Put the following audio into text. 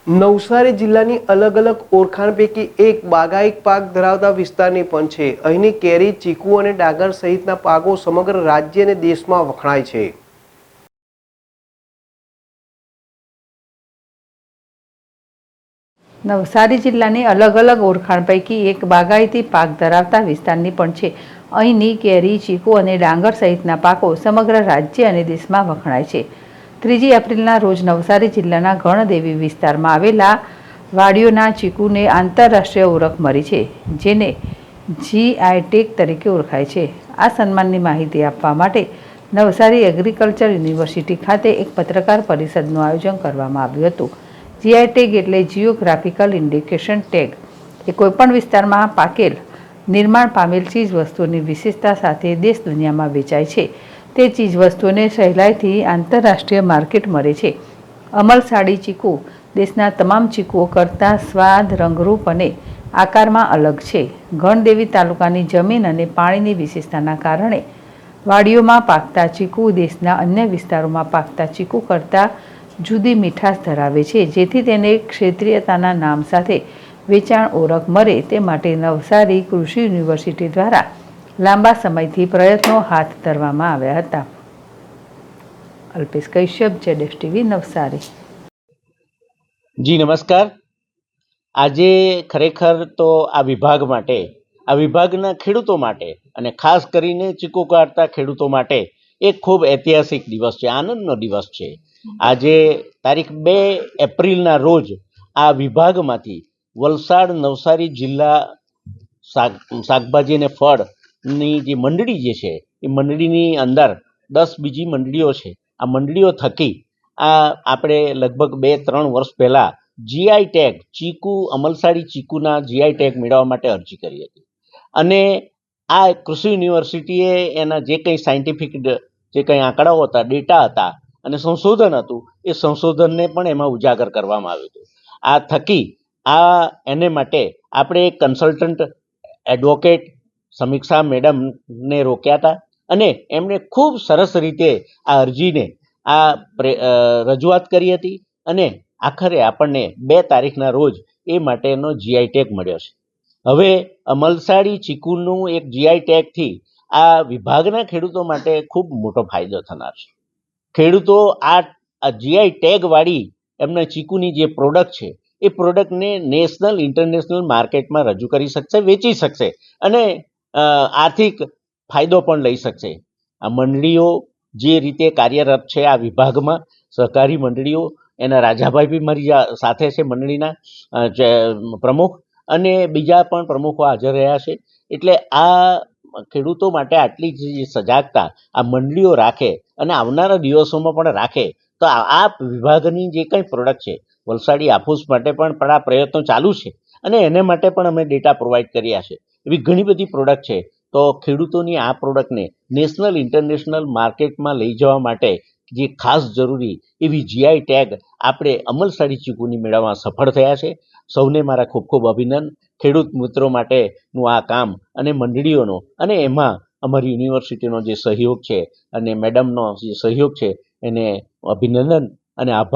નવસારી જિલ્લાની અલગ અલગ ઓળખાણ પૈકી એક બાગાયત પાક ધરાવતા વિસ્તારની પણ છે. અહીંની કેરી, ચીકુ અને ડાંગર સહિતના પાકો સમગ્ર રાજ્ય અને દેશમાં વખણાય છે. નવસારી જિલ્લાની અલગ અલગ ઓળખાણ પૈકી એક બાગાયતી પાક ધરાવતા વિસ્તારની પણ છે. અહીંની કેરી, ચીકુ અને ડાંગર સહિતના પાકો સમગ્ર રાજ્ય અને દેશમાં વખણાય છે. 3 એપ્રિલના રોજ નવસારી જિલ્લાના ગણદેવી વિસ્તારમાં આવેલા વાડીઓના ચીકુને આંતરરાષ્ટ્રીય ઓળખ મળી છે, જેને GI ટેગ તરીકે ઓળખાય છે. આ સન્માનની માહિતી આપવા માટે નવસારી એગ્રીકલ્ચર યુનિવર્સિટી ખાતે એક પત્રકાર પરિષદનું આયોજન કરવામાં આવ્યું હતું. GI ટેગ એટલે જીઓગ્રાફિકલ ઇન્ડિકેશન ટેગ એ કોઈપણ વિસ્તારમાં પાકેલ, નિર્માણ પામેલ ચીજ વસ્તુઓની વિશેષતા સાથે દેશ દુનિયામાં વેચાય છે તે ચીજ વસ્તુઓને સહેલાઈથી આંતરરાષ્ટ્રીય માર્કેટ મળે છે. અમલસાડી ચીકુ દેશના તમામ ચીકુઓ કરતાં સ્વાદ, રંગરૂપ અને આકારમાં અલગ છે. ગણદેવી તાલુકાની જમીન અને પાણીની વિશેષતાના કારણે વાડીઓમાં પાકતા ચીકુ દેશના અન્ય વિસ્તારોમાં પાકતા ચીકુ કરતાં જુદી મીઠાશ ધરાવે છે, જેથી તેને ક્ષેત્રીયતાના નામ સાથે વેચાણ ઓળખ મળે તે માટે નવસારી કૃષિ યુનિવર્સિટી દ્વારા લાંબા સમયથી પ્રયત્નો હાથ ધરવામાં આવ્યા હતા. અલ્પેશ કશ્યપ, ZSTV, નવસારી. જી નમસ્કાર. આજે ખરેખર તો આ વિભાગ માટે, આ વિભાગના ખેડૂતો માટે અને ખાસ કરીને ચીકુ કાઢતા ખેડૂતો માટે એક ખૂબ ઐતિહાસિક દિવસ છે, આનંદનો દિવસ છે. આજે તારીખ 2 એપ્રિલના રોજ આ વિભાગમાંથી વલસાડ નવસારી જિલ્લા શાકભાજી અને ફળની જે મંડળી જે છે એ મંડળીની અંદર 10 બીજી મંડળીઓ છે. આ મંડળીઓ થકી આપણે લગભગ 2-3 વર્ષ પહેલાં GI ટેગ, ચીકુ, અમલસાડી ચીકુના GI ટેગ મેળવવા માટે અરજી કરી હતી. અને આ કૃષિ યુનિવર્સિટીએ એના જે કંઈ સાયન્ટિફિક જે કંઈ આંકડાઓ હતા, ડેટા હતા અને સંશોધન હતું, એ સંશોધનને પણ એમાં ઉજાગર કરવામાં આવ્યું હતું. આ થકી એને માટે આપણે એક કન્સલ્ટન્ટ એડવોકેટ સમીક્ષા મેડમને રોક્યા હતા અને એમણે ખૂબ સરસ રીતે આ અરજીને રજૂઆત કરી હતી અને આખરે આપણને 2 તારીખના રોજ એ માટેનો GI ટેગ મળ્યો છે. હવે અમલસાડી ચીકુનું એક GI ટેગથી આ વિભાગના ખેડૂતો માટે ખૂબ મોટો ફાયદો થનાર છે. ખેડૂતો આ GI ટેગવાળી એમના ચીકુની જે પ્રોડક્ટ છે એ પ્રોડક્ટને નેશનલ, ઇન્ટરનેશનલ માર્કેટમાં રજૂ કરી શકશે, વેચી શકશે અને આર્થિક ફાયદો પણ લઈ શકશે. આ મંડળીઓ જે રીતે કાર્યરત છે આ વિભાગમાં, સહકારી મંડળીઓ, એના રાજાભાઈ બી મારી સાથે છે, મંડળીના પ્રમુખ, અને બીજા પણ પ્રમુખો હાજર રહ્યા છે. એટલે આ ખેડૂતો માટે આટલી જ સજાગતા આ મંડળીઓ રાખે અને આવનારા દિવસોમાં પણ રાખે તો આ વિભાગની જે કંઈ પ્રોડક્ટ છે, વલસાડી હાફૂસ માટે પણ આ પ્રયત્નો ચાલુ છે અને એને માટે પણ અમે ડેટા પ્રોવાઈડ કર્યા છે. એવી ઘણી બધી પ્રોડક્ટ છે. તો ખેડૂતોની આ પ્રોડક્ટને નેશનલ, ઇન્ટરનેશનલ માર્કેટમાં લઈ જવા માટે જે ખાસ જરૂરી એવી GI ટેગ આપણે અમલસાડી ચીકુની મેળવવામાં સફળ થયા છે. સૌને મારા ખૂબ ખૂબ અભિનંદન. ખેડૂત મિત્રો માટેનું આ કામ અને મંડળીઓનો અને એમાં અમારી યુનિવર્સિટીનો જે સહયોગ છે અને મેડમનો જે સહયોગ છે એને અભિનંદન અને આભાર.